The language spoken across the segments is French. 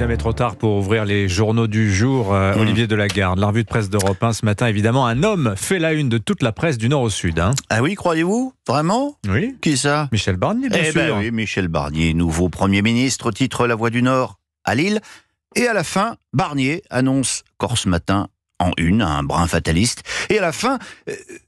jamais trop tard pour ouvrir les journaux du jour. Olivier Delagarde, la revue de presse d'Europe 1 ce matin, évidemment, un homme fait la une de toute la presse du nord au sud. Ah oui, croyez-vous? Vraiment? Oui. Qui ça? Michel Barnier, bien sûr. Ben oui, Michel Barnier, nouveau Premier ministre, titre La Voix du Nord à Lille. Et à la fin, Barnier annonce Corse Matin en une, un brin fataliste. Et à la fin,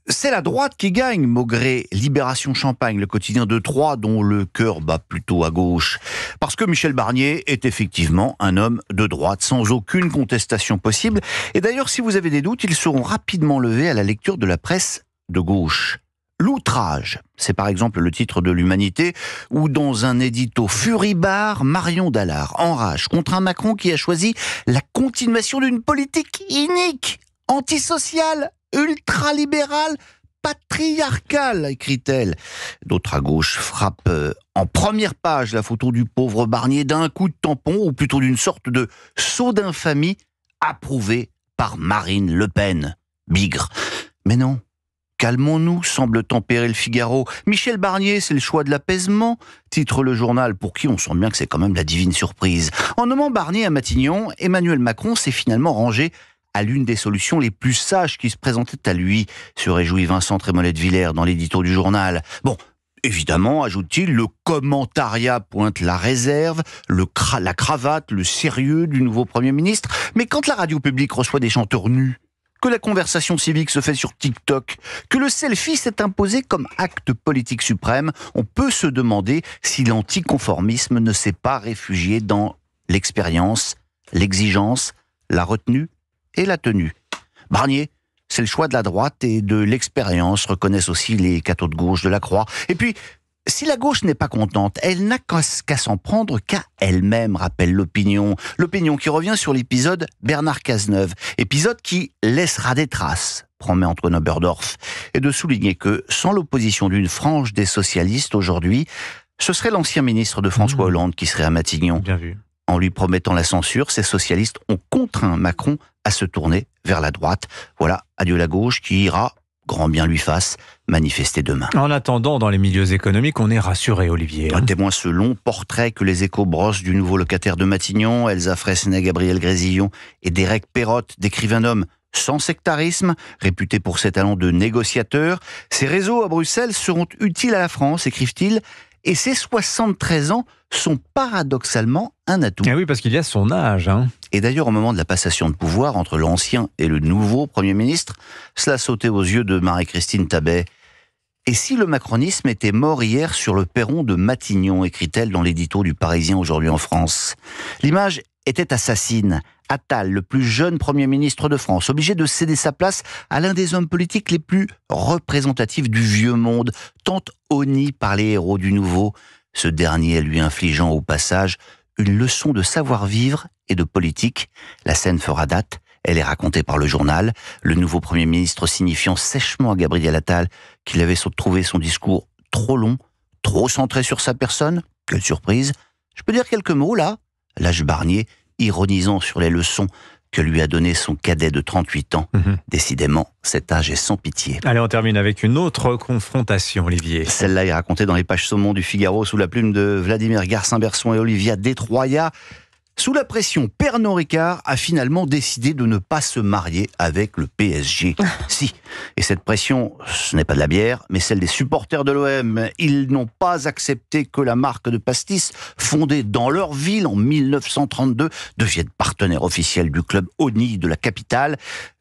c'est la droite qui gagne, Maugré, Libération Champagne, le quotidien de Troyes, dont le cœur bat plutôt à gauche. Parce que Michel Barnier est effectivement un homme de droite, sans aucune contestation possible. Et d'ailleurs, si vous avez des doutes, ils seront rapidement levés à la lecture de la presse de gauche. L'outrage, c'est par exemple le titre de l'Humanité, où dans un édito furibard, Marion Dallard enrage contre un Macron qui a choisi la continuation d'une politique inique, antisociale, ultralibérale, patriarcale, écrit-elle. D'autres à gauche frappent en première page la photo du pauvre Barnier d'un coup de tampon, ou plutôt d'une sorte de sceau d'infamie approuvé par Marine Le Pen. Bigre. Mais non. Calmons-nous, semble tempérer le Figaro. Michel Barnier, c'est le choix de l'apaisement, titre le journal, pour qui on sent bien que c'est quand même la divine surprise. En nommant Barnier à Matignon, Emmanuel Macron s'est finalement rangé à l'une des solutions les plus sages qui se présentaient à lui, se réjouit Vincent Trémollet de Villers dans l'édito du journal. Bon, évidemment, ajoute-t-il, le commentariat pointe la réserve, la cravate, le sérieux du nouveau Premier ministre. Mais quand la radio publique reçoit des chanteurs nus, que la conversation civique se fait sur TikTok, que le selfie s'est imposé comme acte politique suprême, on peut se demander si l'anticonformisme ne s'est pas réfugié dans l'expérience, l'exigence, la retenue et la tenue. Barnier, c'est le choix de la droite et de l'expérience, reconnaissent aussi les cathos de gauche de la Croix. Et puis, si la gauche n'est pas contente, elle n'a qu'à s'en prendre qu'à elle-même, rappelle l'opinion. L'opinion qui revient sur l'épisode Bernard Cazeneuve. Épisode qui laissera des traces, promet Antoine Oberdorf. Et de souligner que, sans l'opposition d'une frange des socialistes aujourd'hui, ce serait l'ancien ministre de François Hollande qui serait à Matignon. Bien vu. En lui promettant la censure, ces socialistes ont contraint Macron à se tourner vers la droite. Voilà, adieu la gauche qui ira, grand bien lui fasse, manifester demain. En attendant, dans les milieux économiques, on est rassuré, Olivier. Témoin ce long portrait que les Échos brossent du nouveau locataire de Matignon, Elsa Fresnay, Gabriel Grésillon et Derek Perrotte décrivent un homme sans sectarisme, réputé pour ses talents de négociateur. Ces réseaux à Bruxelles seront utiles à la France, écrivent-ils, et ses 73 ans sont paradoxalement un atout. Ah oui, parce qu'il y a son âge. Et d'ailleurs, au moment de la passation de pouvoir entre l'ancien et le nouveau Premier ministre, cela sautait aux yeux de Marie-Christine Tabet. Et si le macronisme était mort hier sur le perron de Matignon, écrit-elle dans l'édito du Parisien aujourd'hui en France. L'image était assassine. Attal, le plus jeune Premier ministre de France, obligé de céder sa place à l'un des hommes politiques les plus représentatifs du vieux monde, tant honni par les héros du nouveau, ce dernier lui infligeant au passage une leçon de savoir-vivre et de politique. La scène fera date, elle est racontée par le journal, le nouveau Premier ministre signifiant sèchement à Gabriel Attal qu'il avait trouvé son discours trop long, trop centré sur sa personne. Quelle surprise! Je peux dire quelques mots là? L'âge Barnier, ironisant sur les leçons que lui a donné son cadet de 38 ans. Décidément, cet âge est sans pitié. Allez, on termine avec une autre confrontation, Olivier. Celle-là est racontée dans les pages saumon du Figaro sous la plume de Vladimir Garcin-Berson et Olivia Detroya. Sous la pression, Pernod Ricard a finalement décidé de ne pas se marier avec le PSG. Si. Et cette pression, ce n'est pas de la bière, mais celle des supporters de l'OM. Ils n'ont pas accepté que la marque de pastis, fondée dans leur ville en 1932, devienne partenaire officiel du club Oni de la capitale.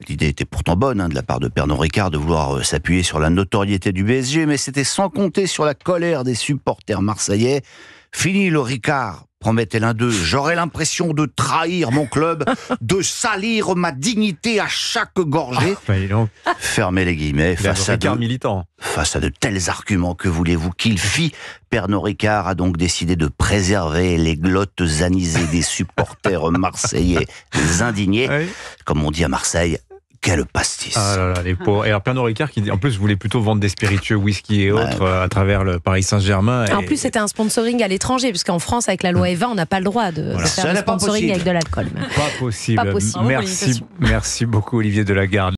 L'idée était pourtant bonne de la part de Pernod Ricard de vouloir s'appuyer sur la notoriété du PSG, mais c'était sans compter sur la colère des supporters marseillais. Fini le Ricard, promettait l'un d'eux, j'aurais l'impression de trahir mon club, de salir ma dignité à chaque gorgée. Fermez les guillemets, face à de tels arguments, que voulez-vous qu'il fit? Pernod Ricard a donc décidé de préserver les glottes anisées des supporters marseillais indignés. Oui. Comme on dit à Marseille, quel pastis. Ah là là, les pauvres. Et alors Pernod Ricard qui en plus voulait plutôt vendre des spiritueux, whisky et autres à travers le Paris Saint-Germain. En plus c'était un sponsoring à l'étranger, puisqu'en France avec la loi Eva on n'a pas le droit de faire un sponsoring avec de l'alcool. Pas possible. Pas possible. Merci beaucoup Olivier Delagarde.